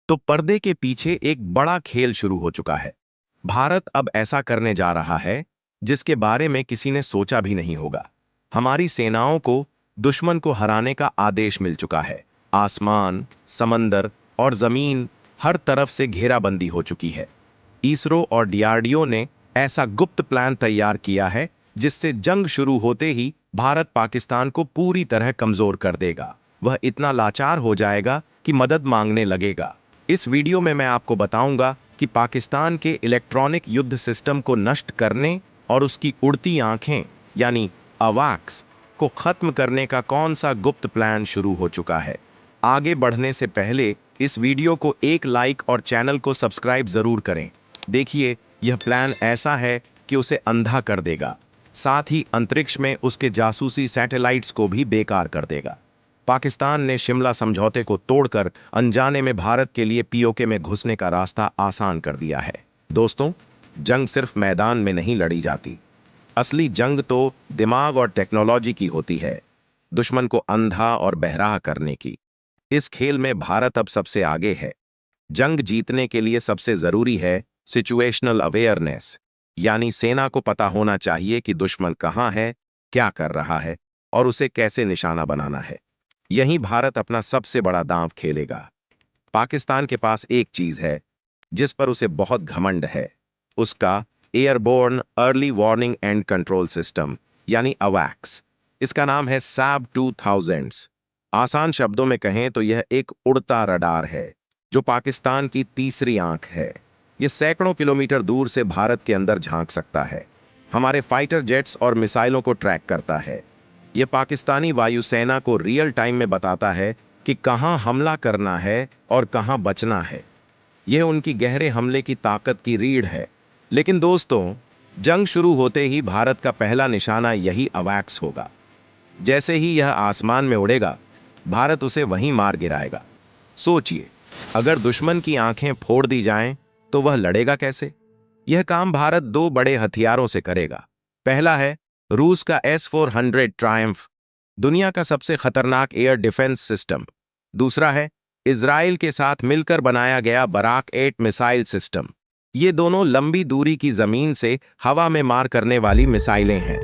तो पर्दे के पीछे एक बड़ा खेल शुरू हो चुका है। भारत अब ऐसा करने जा रहा है जिसके बारे में किसी ने सोचा भी नहीं होगा। हमारी सेनाओं को दुश्मन को हराने का आदेश मिल चुका है। आसमान, समंदर और जमीन, हर तरफ से घेराबंदी हो चुकी है। इसरो और डीआरडीओ ने ऐसा गुप्त प्लान तैयार किया है जिससे जंग शुरू होते ही भारत पाकिस्तान को पूरी तरह कमजोर कर देगा। वह इतना लाचार हो जाएगा कि मदद मांगने लगेगा। इस वीडियो में मैं आपको बताऊंगा कि पाकिस्तान के इलेक्ट्रॉनिक युद्ध सिस्टम को नष्ट करने और उसकी उड़ती आंखें यानी अवाक्स को खत्म करने का कौन सा गुप्त प्लान शुरू हो चुका है। आगे बढ़ने से पहले इस वीडियो को एक लाइक और चैनल को सब्सक्राइब जरूर करें। देखिए, यह प्लान ऐसा है कि उसे अंधा कर देगा, साथ ही अंतरिक्ष में उसके जासूसी सैटेलाइट्स को भी बेकार कर देगा। पाकिस्तान ने शिमला समझौते को तोड़कर अनजाने में भारत के लिए पीओके में घुसने का रास्ता आसान कर दिया है। दोस्तों, जंग सिर्फ मैदान में नहीं लड़ी जाती। असली जंग तो दिमाग और टेक्नोलॉजी की होती है, दुश्मन को अंधा और बहरा करने की। इस खेल में भारत अब सबसे आगे है। जंग जीतने के लिए सबसे जरूरी है सिचुएशनल अवेयरनेस, यानी सेना को पता होना चाहिए कि दुश्मन कहाँ है, क्या कर रहा है और उसे कैसे निशाना बनाना है। यहीं भारत अपना सबसे बड़ा दांव खेलेगा। पाकिस्तान के पास एक चीज है जिस पर उसे बहुत घमंड है, उसका airborne early warning and control system यानी अवैक्स। इसका नाम है सैब 2000। आसान शब्दों में कहें तो यह एक उड़ता रडार है जो पाकिस्तान की तीसरी आंख है। यह सैकड़ों किलोमीटर दूर से भारत के अंदर झांक सकता है, हमारे फाइटर जेट्स और मिसाइलों को ट्रैक करता है। यह पाकिस्तानी वायुसेना को रियल टाइम में बताता है कि कहां हमला करना है और कहां बचना है। यह उनकी गहरे हमले की ताकत की रीढ़ है। लेकिन दोस्तों, जंग शुरू होते ही भारत का पहला निशाना यही अवैक्स होगा। जैसे ही यह आसमान में उड़ेगा, भारत उसे वहीं मार गिराएगा। सोचिए, अगर दुश्मन की आंखें फोड़ दी जाएं, तो वह लड़ेगा कैसे? यह काम भारत दो बड़े हथियारों से करेगा। पहला है रूस का S-400 ट्रायम्फ, दुनिया का सबसे खतरनाक एयर डिफेंस सिस्टम। दूसरा है इजराइल के साथ मिलकर बनाया गया बराक 8 मिसाइल सिस्टम। ये दोनों लंबी दूरी की जमीन से हवा में मार करने वाली मिसाइलें हैं।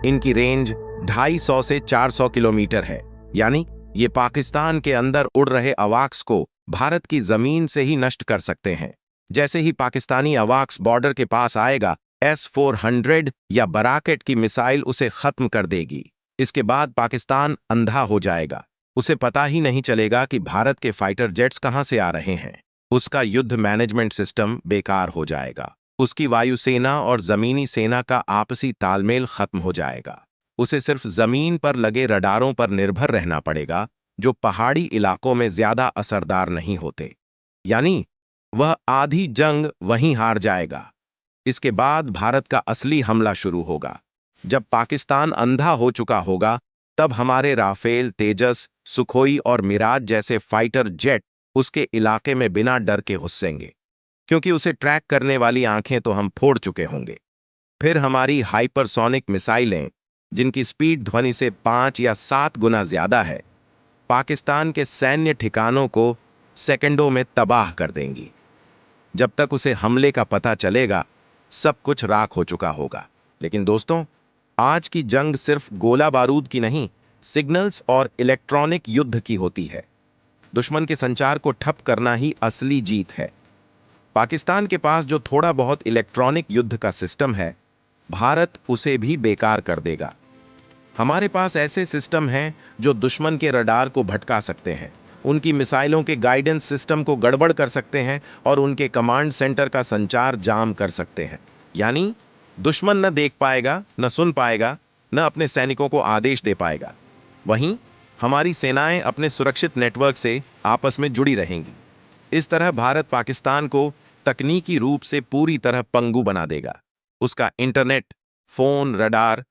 इनकी रेंज 250 से 400 किलोमीटर है, यानी ये पाकिस्तान के अंदर उड़ रहे अवाक्स को भारत की जमीन से ही नष्ट कर सकते हैं। जैसे ही पाकिस्तानी अवाक्स बॉर्डर के पास आएगा, S-400 या बराकेट की मिसाइल उसे खत्म कर देगी। इसके बाद पाकिस्तान अंधा हो जाएगा। उसे पता ही नहीं चलेगा कि भारत के फाइटर जेट्स कहां से आ रहे हैं। उसका युद्ध मैनेजमेंट सिस्टम बेकार हो जाएगा। उसकी वायुसेना और जमीनी सेना का आपसी तालमेल खत्म हो जाएगा। उसे सिर्फ जमीन पर लगे रडारों पर निर्भर रहना पड़ेगा, जो पहाड़ी इलाकों में ज्यादा असरदार नहीं होते। यानी वह आधी जंग वहीं हार जाएगा। इसके बाद भारत का असली हमला शुरू होगा। जब पाकिस्तान अंधा हो चुका होगा, तब हमारे राफेल, तेजस, सुखोई और मिराज जैसे फाइटर जेट उसके इलाके में बिना डर के घुसेंगे, क्योंकि उसे ट्रैक करने वाली आंखें तो हम फोड़ चुके होंगे। फिर हमारी हाइपरसोनिक मिसाइलें, जिनकी स्पीड ध्वनि से 5 या 7 गुना ज्यादा है, पाकिस्तान के सैन्य ठिकानों को सेकंडों में तबाह कर देंगी। जब तक उसे हमले का पता चलेगा, सब कुछ राख हो चुका होगा। लेकिन दोस्तों, आज की जंग सिर्फ गोला बारूद की नहीं, सिग्नल्स और इलेक्ट्रॉनिक युद्ध की होती है। दुश्मन के संचार को ठप करना ही असली जीत है। पाकिस्तान के पास जो थोड़ा बहुत इलेक्ट्रॉनिक युद्ध का सिस्टम है, भारत उसे भी बेकार कर देगा। हमारे पास ऐसे सिस्टम हैं जो दुश्मन के रडार को भटका सकते हैं, उनकी मिसाइलों के गाइडेंस सिस्टम को गड़बड़ कर सकते हैं और उनके कमांड सेंटर का संचार जाम कर सकते हैं। यानी दुश्मन न देख पाएगा, न सुन पाएगा, न अपने सैनिकों को आदेश दे पाएगा। वहीं हमारी सेनाएं अपने सुरक्षित नेटवर्क से आपस में जुड़ी रहेंगी। इस तरह भारत पाकिस्तान को तकनीकी रूप से पूरी तरह पंगु बना देगा। उसका इंटरनेट, फोन, रडार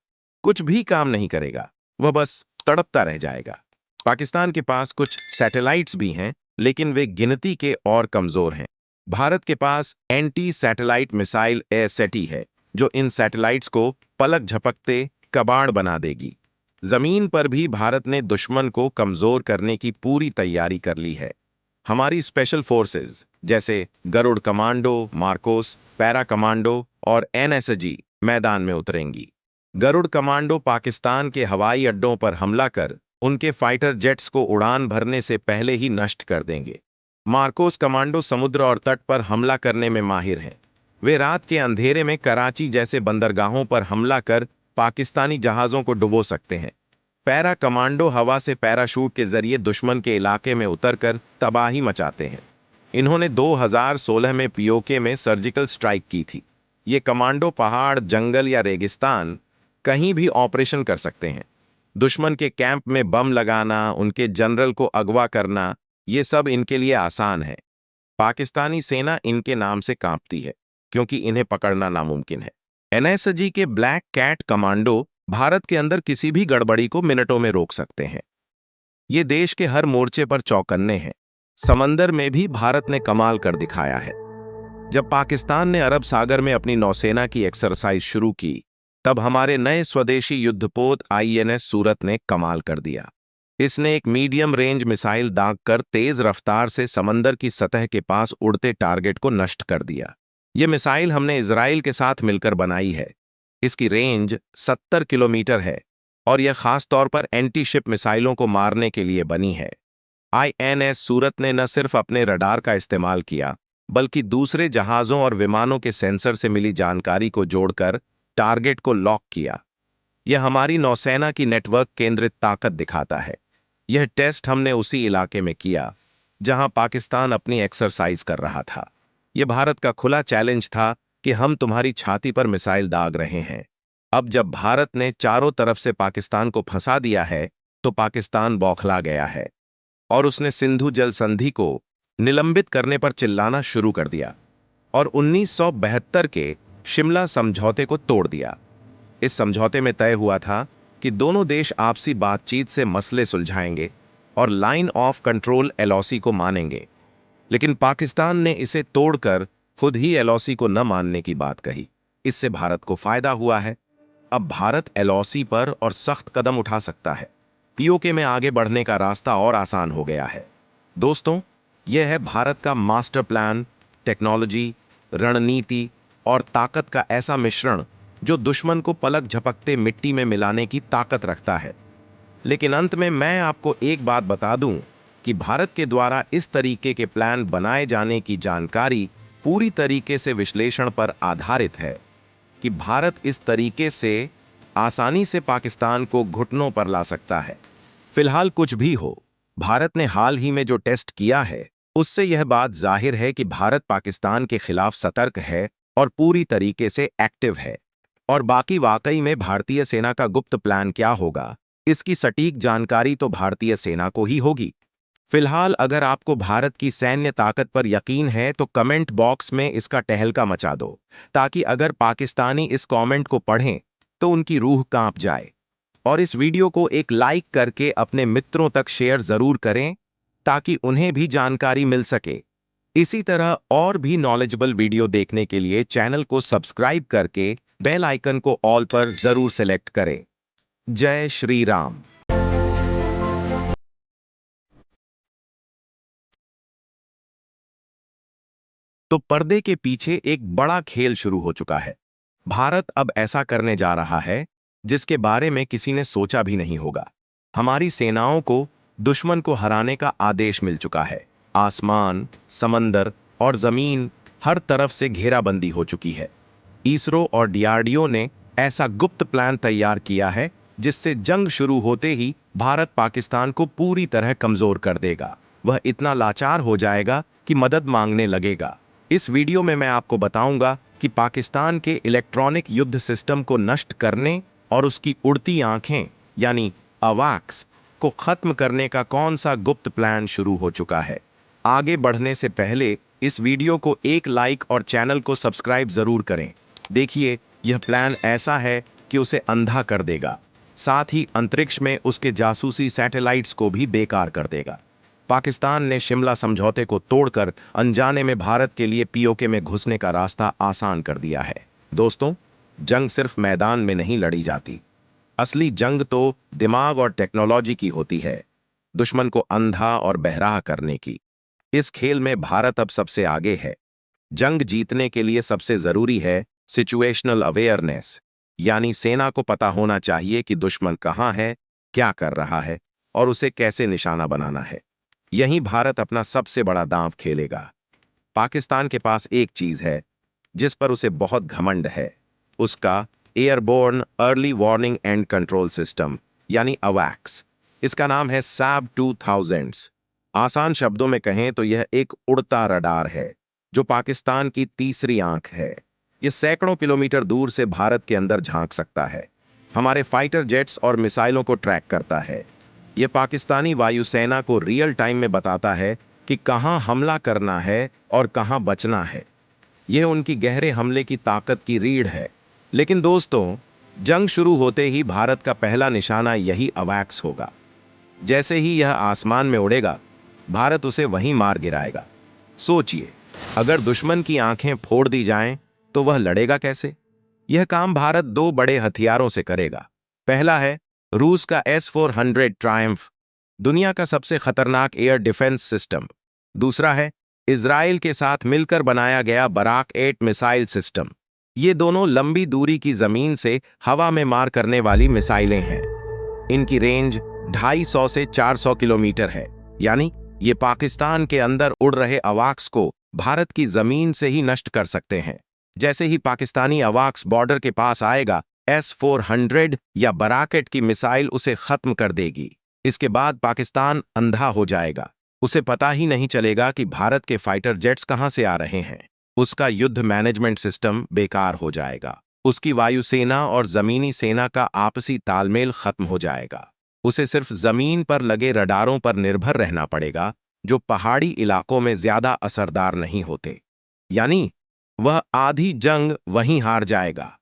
कुछ भी काम नहीं करेगा। वह बस तड़पता रह जाएगा। पाकिस्तान के पास कुछ सैटेलाइट्स भी हैं, लेकिन वे गिनती के और कमजोर हैं। भारत के पास एंटी सैटेलाइट मिसाइल एयरसेटी है, जो इन सैटेलाइट्स को पलक झपकते कबाड़ बना देगी। जमीन पर भी भारत ने दुश्मन को कमजोर करने की पूरी तैयारी कर ली है। हमारी स्पेशल फोर्सेस जैसे Garud commando, MARCOS, para commando और एनएसजी मैदान में उतरेंगी। गरुड़ कमांडो पाकिस्तान के हवाई अड्डों पर हमला कर उनके फाइटर जेट्स को उड़ान भरने से पहले ही नष्ट कर देंगे। मार्कोस कमांडो समुद्र और तट पर हमला करने में माहिर हैं। वे रात के अंधेरे में कराची जैसे बंदरगाहों पर हमला कर पाकिस्तानी जहाज़ों को डुबो सकते हैं। पैरा कमांडो हवा से पैराशूट के जरिए दुश्मन के इलाके में उतरकर तबाही मचाते हैं। इन्होंने 2016 में पीओके में सर्जिकल स्ट्राइक की थी। ये कमांडो पहाड़, जंगल या रेगिस्तान कहीं भी ऑपरेशन कर सकते हैं। दुश्मन के कैंप में बम लगाना, उनके जनरल को अगवा करना, ये सब इनके लिए आसान है। पाकिस्तानी सेना इनके नाम से कांपती है, क्योंकि इन्हें पकड़ना नामुमकिन है। एनएसजी के ब्लैक कैट कमांडो भारत के अंदर किसी भी गड़बड़ी को मिनटों में रोक सकते हैं। ये देश के हर मोर्चे पर चौकन्ने हैं। समंदर में भी भारत ने कमाल कर दिखाया है। जब पाकिस्तान ने अरब सागर में अपनी नौसेना की एक्सरसाइज शुरू की, तब हमारे नए स्वदेशी युद्धपोत आईएनएस सूरत ने कमाल कर दिया। इसने एक मीडियम रेंज मिसाइल दागकर तेज रफ्तार से समंदर की सतह के पास उड़ते टारगेट को नष्ट कर दिया। यह मिसाइल हमने इजराइल के साथ मिलकर बनाई है। इसकी रेंज 70 किलोमीटर है और यह खास तौर पर एंटी शिप मिसाइलों को मारने के लिए बनी है। आईएनएस सूरत ने न सिर्फ अपने रडार का इस्तेमाल किया, बल्कि दूसरे जहाज़ों और विमानों के सेंसर से मिली जानकारी को जोड़कर टारगेट को लॉक किया। यह हमारी नौसेना की नेटवर्क केंद्रित ताकत दिखाता है। यह टेस्ट हमने उसी इलाके में किया जहां पाकिस्तान अपनी एक्सरसाइज कर रहा था। यह भारत का खुला चैलेंज था कि हम तुम्हारी छाती पर मिसाइल दाग रहे हैं। अब जब भारत ने चारों तरफ से पाकिस्तान को फंसा दिया है, तो पाकिस्तान बौखला गया है और उसने सिंधु जल संधि को निलंबित करने पर चिल्लाना शुरू कर दिया और 1972 के शिमला समझौते को तोड़ दिया। इस समझौते में तय हुआ था कि दोनों देश आपसी बातचीत से मसले सुलझाएंगे और लाइन ऑफ कंट्रोल एलओसी को मानेंगे। लेकिन पाकिस्तान ने इसे तोड़कर खुद ही एलओसी को न मानने की बात कही। इससे भारत को फायदा हुआ है। अब भारत एलओसी पर और सख्त कदम उठा सकता है। पीओके में आगे बढ़ने का रास्ता और आसान हो गया है। दोस्तों, यह है भारत का मास्टर प्लान, टेक्नोलॉजी, रणनीति और ताकत का ऐसा मिश्रण जो दुश्मन को पलक झपकते मिट्टी में मिलाने की ताकत रखता है। लेकिन अंत में मैं आपको एक बात बता दूं कि भारत के द्वारा इस तरीके के प्लान बनाए जाने की जानकारी पूरी तरीके से विश्लेषण पर आधारित है कि भारत इस तरीके से आसानी से पाकिस्तान को घुटनों पर ला सकता है। फिलहाल कुछ भी हो, भारत ने हाल ही में जो टेस्ट किया है, उससे यह बात जाहिर है कि भारत पाकिस्तान के खिलाफ सतर्क है और पूरी तरीके से एक्टिव है। और बाकी वाकई में भारतीय सेना का गुप्त प्लान क्या होगा, इसकी सटीक जानकारी तो भारतीय सेना को ही होगी। फिलहाल अगर आपको भारत की सैन्य ताकत पर यकीन है तो कमेंट बॉक्स में इसका टहलका मचा दो, ताकि अगर पाकिस्तानी इस कमेंट को पढ़ें तो उनकी रूह कांप जाए। और इस वीडियो को एक लाइक करके अपने मित्रों तक शेयर जरूर करें, ताकि उन्हें भी जानकारी मिल सके। इसी तरह और भी नॉलेजेबल वीडियो देखने के लिए चैनल को सब्सक्राइब करके बेल आइकन को ऑल पर जरूर सेलेक्ट करें। जय श्री राम। तो पर्दे के पीछे एक बड़ा खेल शुरू हो चुका है। भारत अब ऐसा करने जा रहा है जिसके बारे में किसी ने सोचा भी नहीं होगा। हमारी सेनाओं को दुश्मन को हराने का आदेश मिल चुका है। आसमान, समंदर और जमीन, हर तरफ से घेराबंदी हो चुकी है। इसरो और डीआरडीओ ने ऐसा गुप्त प्लान तैयार किया है जिससे जंग शुरू होते ही भारत पाकिस्तान को पूरी तरह कमजोर कर देगा। वह इतना लाचार हो जाएगा कि मदद मांगने लगेगा। इस वीडियो में मैं आपको बताऊंगा कि पाकिस्तान के इलेक्ट्रॉनिक युद्ध सिस्टम को नष्ट करने और उसकी उड़ती आंखें यानी अवाक्स को खत्म करने का कौन सा गुप्त प्लान शुरू हो चुका है। आगे बढ़ने से पहले इस वीडियो को एक लाइक और चैनल को सब्सक्राइब जरूर करें। देखिए, यह प्लान ऐसा है कि उसे अंधा कर देगा, साथ ही अंतरिक्ष में उसके जासूसी सैटेलाइट्स को भी बेकार कर देगा। पाकिस्तान ने शिमला समझौते को तोड़कर अनजाने में भारत के लिए पीओके में घुसने का रास्ता आसान कर दिया है। दोस्तों, जंग सिर्फ मैदान में नहीं लड़ी जाती। असली जंग तो दिमाग और टेक्नोलॉजी की होती है, दुश्मन को अंधा और बहराह करने की। इस खेल में भारत अब सबसे आगे है। जंग जीतने के लिए सबसे जरूरी है सिचुएशनल अवेयरनेस, यानी सेना को पता होना चाहिए कि दुश्मन कहाँ है, क्या कर रहा है और उसे कैसे निशाना बनाना है। यहीं भारत अपना सबसे बड़ा दांव खेलेगा। पाकिस्तान के पास एक चीज है जिस पर उसे बहुत घमंड है, उसका airborne early warning and control system, यानी अवैक्स। इसका नाम है सैब 2000। आसान शब्दों में कहें तो यह एक उड़ता रडार है जो पाकिस्तान की तीसरी आंख है। यह सैकड़ों किलोमीटर दूर से भारत के अंदर झांक सकता है, हमारे फाइटर जेट्स और मिसाइलों को ट्रैक करता है। यह पाकिस्तानी वायुसेना को रियल टाइम में बताता है कि कहां हमला करना है और कहां बचना है। यह उनकी गहरे हमले की ताकत की रीढ़ है। लेकिन दोस्तों, जंग शुरू होते ही भारत का पहला निशाना यही अवैक्स होगा। जैसे ही यह आसमान में उड़ेगा, भारत उसे वहीं मार गिराएगा। सोचिए, अगर दुश्मन की आंखें फोड़ दी जाएं, तो वह लड़ेगा कैसे? यह काम भारत दो बड़े हथियारों से करेगा। पहला है रूस का S-400 ट्रायम्फ, दुनिया का सबसे खतरनाक एयर डिफेंस सिस्टम। दूसरा है इजराइल के साथ मिलकर बनाया गया बराक 8 मिसाइल सिस्टम। ये दोनों लंबी दूरी की जमीन से हवा में मार करने वाली मिसाइलें हैं। इनकी रेंज 250 से 400 किलोमीटर है, यानी ये पाकिस्तान के अंदर उड़ रहे अवाक्स को भारत की जमीन से ही नष्ट कर सकते हैं। जैसे ही पाकिस्तानी अवाक्स बॉर्डर के पास आएगा, S-400 या बराकेट की मिसाइल उसे खत्म कर देगी। इसके बाद पाकिस्तान अंधा हो जाएगा। उसे पता ही नहीं चलेगा कि भारत के फाइटर जेट्स कहां से आ रहे हैं। उसका युद्ध मैनेजमेंट सिस्टम बेकार हो जाएगा। उसकी वायुसेना और जमीनी सेना का आपसी तालमेल खत्म हो जाएगा। उसे सिर्फ जमीन पर लगे रडारों पर निर्भर रहना पड़ेगा, जो पहाड़ी इलाकों में ज्यादा असरदार नहीं होते। यानी वह आधी जंग वहीं हार जाएगा।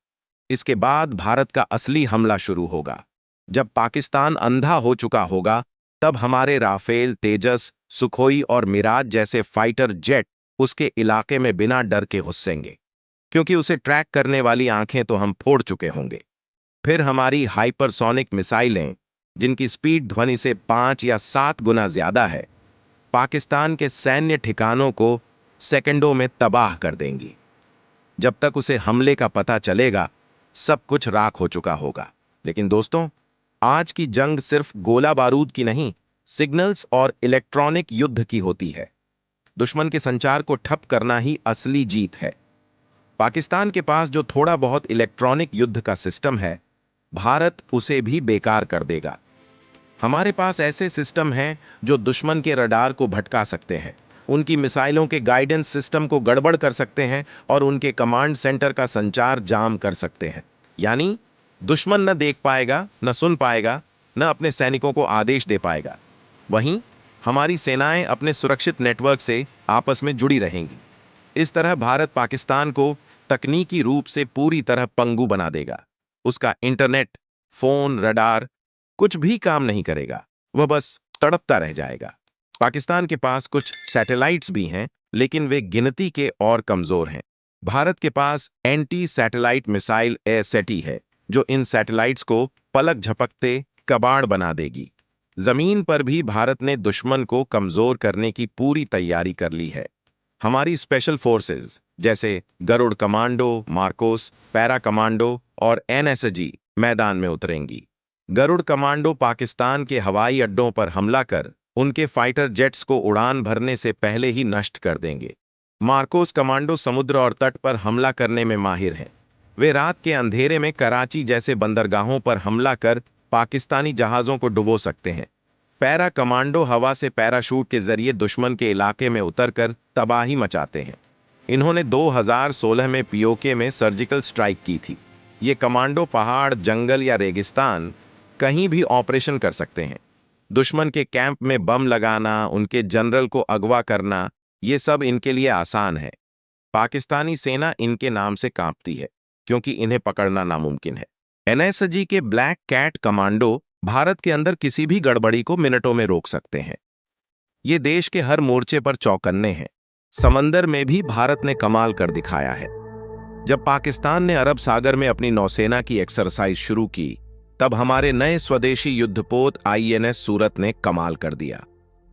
इसके बाद भारत का असली हमला शुरू होगा। जब पाकिस्तान अंधा हो चुका होगा, तब हमारे राफेल, तेजस, सुखोई और मिराज जैसे फाइटर जेट उसके इलाके में बिना डर के घुसेंगे, क्योंकि उसे ट्रैक करने वाली आंखें तो हम फोड़ चुके होंगे। फिर हमारी हाइपरसोनिक मिसाइलें, जिनकी स्पीड ध्वनि से 5 या 7 गुना ज्यादा है, पाकिस्तान के सैन्य ठिकानों को सेकंडों में तबाह कर देंगी। जब तक उसे हमले का पता चलेगा, सब कुछ राख हो चुका होगा। लेकिन दोस्तों, आज की जंग सिर्फ गोला बारूद की नहीं, सिग्नल्स और इलेक्ट्रॉनिक युद्ध की होती है। दुश्मन के संचार को ठप करना ही असली जीत है। पाकिस्तान के पास जो थोड़ा बहुत इलेक्ट्रॉनिक युद्ध का सिस्टम है, भारत उसे भी बेकार कर देगा। हमारे पास ऐसे सिस्टम हैं जो दुश्मन के रडार को भटका सकते हैं, उनकी मिसाइलों के गाइडेंस सिस्टम को गड़बड़ कर सकते हैं और उनके कमांड सेंटर का संचार जाम कर सकते हैं। यानी दुश्मन न देख पाएगा, न सुन पाएगा, न अपने सैनिकों को आदेश दे पाएगा। वहीं हमारी सेनाएं अपने सुरक्षित नेटवर्क से आपस में जुड़ी रहेंगी। इस तरह भारत पाकिस्तान को तकनीकी रूप से पूरी तरह पंगु बना देगा। उसका इंटरनेट, फोन, रडार कुछ भी काम नहीं करेगा। वह बस तड़पता रह जाएगा। पाकिस्तान के पास कुछ सैटेलाइट्स भी हैं, लेकिन वे गिनती के और कमजोर हैं। भारत के पास एंटी सैटेलाइट मिसाइल एसेटी है, जो इन सैटेलाइट्स को पलक झपकते कबाड़ बना देगी। जमीन पर भी भारत ने दुश्मन को कमजोर करने की पूरी तैयारी कर ली है। हमारी स्पेशल फोर्सेस जैसे Garud commando, MARCOS, para commando और एनएसजी मैदान में उतरेंगी। गरुड़ कमांडो पाकिस्तान के हवाई अड्डों पर हमला कर उनके फाइटर जेट्स को उड़ान भरने से पहले ही नष्ट कर देंगे। मार्कोस कमांडो समुद्र और तट पर हमला करने में माहिर हैं। वे रात के अंधेरे में कराची जैसे बंदरगाहों पर हमला कर पाकिस्तानी जहाज़ों को डुबो सकते हैं। पैरा कमांडो हवा से पैराशूट के जरिए दुश्मन के इलाके में उतरकर तबाही मचाते हैं। इन्होंने 2016 में पीओके में सर्जिकल स्ट्राइक की थी। ये कमांडो पहाड़, जंगल या रेगिस्तान कहीं भी ऑपरेशन कर सकते हैं। दुश्मन के कैंप में बम लगाना, उनके जनरल को अगवा करना, ये सब इनके लिए आसान है। पाकिस्तानी सेना इनके नाम से कांपती है, क्योंकि इन्हें पकड़ना नामुमकिन है। एनएसजी के ब्लैक कैट कमांडो भारत के अंदर किसी भी गड़बड़ी को मिनटों में रोक सकते हैं। ये देश के हर मोर्चे पर चौकन्ने हैं। समंदर में भी भारत ने कमाल कर दिखाया है। जब पाकिस्तान ने अरब सागर में अपनी नौसेना की एक्सरसाइज शुरू की, तब हमारे नए स्वदेशी युद्धपोत आईएनएस सूरत ने कमाल कर दिया।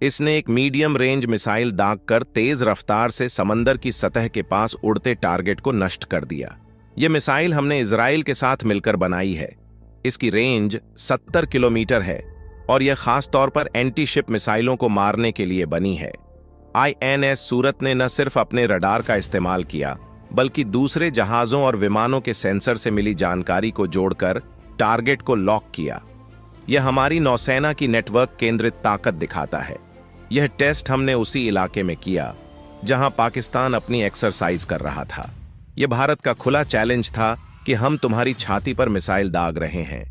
इसने एक मीडियम रेंज मिसाइल दागकर तेज रफ्तार से समंदर की सतह के पास उड़ते टारगेट को नष्ट कर दिया। यह मिसाइल हमने इजराइल के साथ मिलकर बनाई है। इसकी रेंज 70 किलोमीटर है और यह खास तौर पर एंटी शिप मिसाइलों को मारने के लिए बनी है। INS सूरत ने न सिर्फ अपने रडार का इस्तेमाल किया, बल्कि दूसरे जहाजों और विमानों के सेंसर से मिली जानकारी को जोड़कर टारगेट को लॉक किया। यह हमारी नौसेना की नेटवर्क केंद्रित ताकत दिखाता है। यह टेस्ट हमने उसी इलाके में किया जहां पाकिस्तान अपनी एक्सरसाइज कर रहा था। यह भारत का खुला चैलेंज था कि हम तुम्हारी छाती पर मिसाइल दाग रहे हैं।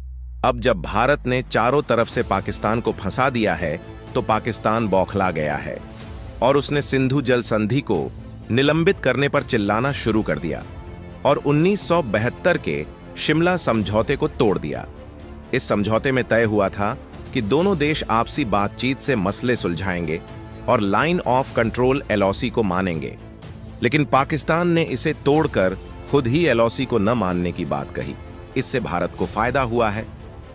अब जब भारत ने चारों तरफ से पाकिस्तान को फंसा दिया है, तो पाकिस्तान बौखला गया है और उसने सिंधु जल संधि को निलंबित करने पर चिल्लाना शुरू कर दिया और 1972 के शिमला समझौते को तोड़ दिया। इस समझौते में तय हुआ था कि दोनों देश आपसी बातचीत से मसले सुलझाएंगे और लाइन ऑफ कंट्रोल LOC को मानेंगे, लेकिन पाकिस्तान ने इसे तोड़कर खुद ही LOC को न मानने की बात कही। इससे भारत को फायदा हुआ है।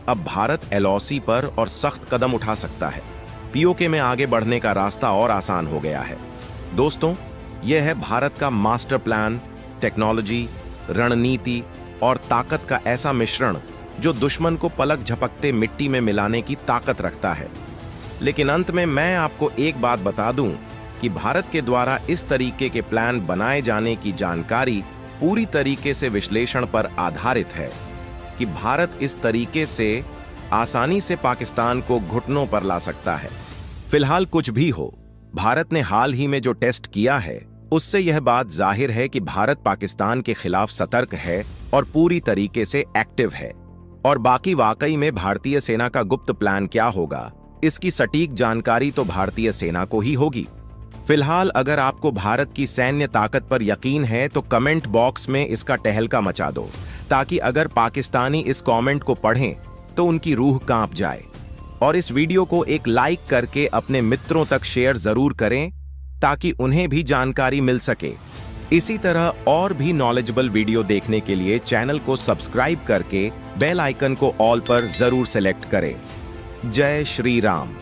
अब भारत LOC पर और सख्त कदम उठा सकता है। POK में आगे बढ़ने का रास्ता और आसान हो गया है। दोस्तों, यह है भारत का मास्टर प्लान, टेक्नोलॉजी, रणनीति और ताकत का ऐसा मिश्रण जो दुश्मन को पलक झपकते मिट्टी में मिलाने की ताकत रखता है। लेकिन अंत में मैं आपको एक बात बता दूं कि भारत के द्वारा इस तरीके के प्लान बनाए जाने की जानकारी पूरी तरीके से विश्लेषण पर आधारित है कि भारत इस तरीके से आसानी से पाकिस्तान को घुटनों पर ला सकता है। फिलहाल कुछ भी हो, भारत ने हाल ही में जो टेस्ट किया है, उससे यह बात जाहिर है कि भारत पाकिस्तान के खिलाफ सतर्क है और पूरी तरीके से एक्टिव है। और बाकी वाकई में भारतीय सेना का गुप्त प्लान क्या होगा, इसकी सटीक जानकारी तो भारतीय सेना को ही होगी। फिलहाल अगर आपको भारत की सैन्य ताकत पर यकीन है तो कमेंट बॉक्स में इसका टहलका मचा दो, ताकि अगर पाकिस्तानी इस कमेंट को पढ़ें तो उनकी रूह कांप जाए। और इस वीडियो को एक लाइक करके अपने मित्रों तक शेयर जरूर करें ताकि उन्हें भी जानकारी मिल सके। इसी तरह और भी नॉलेजेबल वीडियो देखने के लिए चैनल को सब्सक्राइब करके बेल आइकन को ऑल पर जरूर सेलेक्ट करें। जय श्री राम।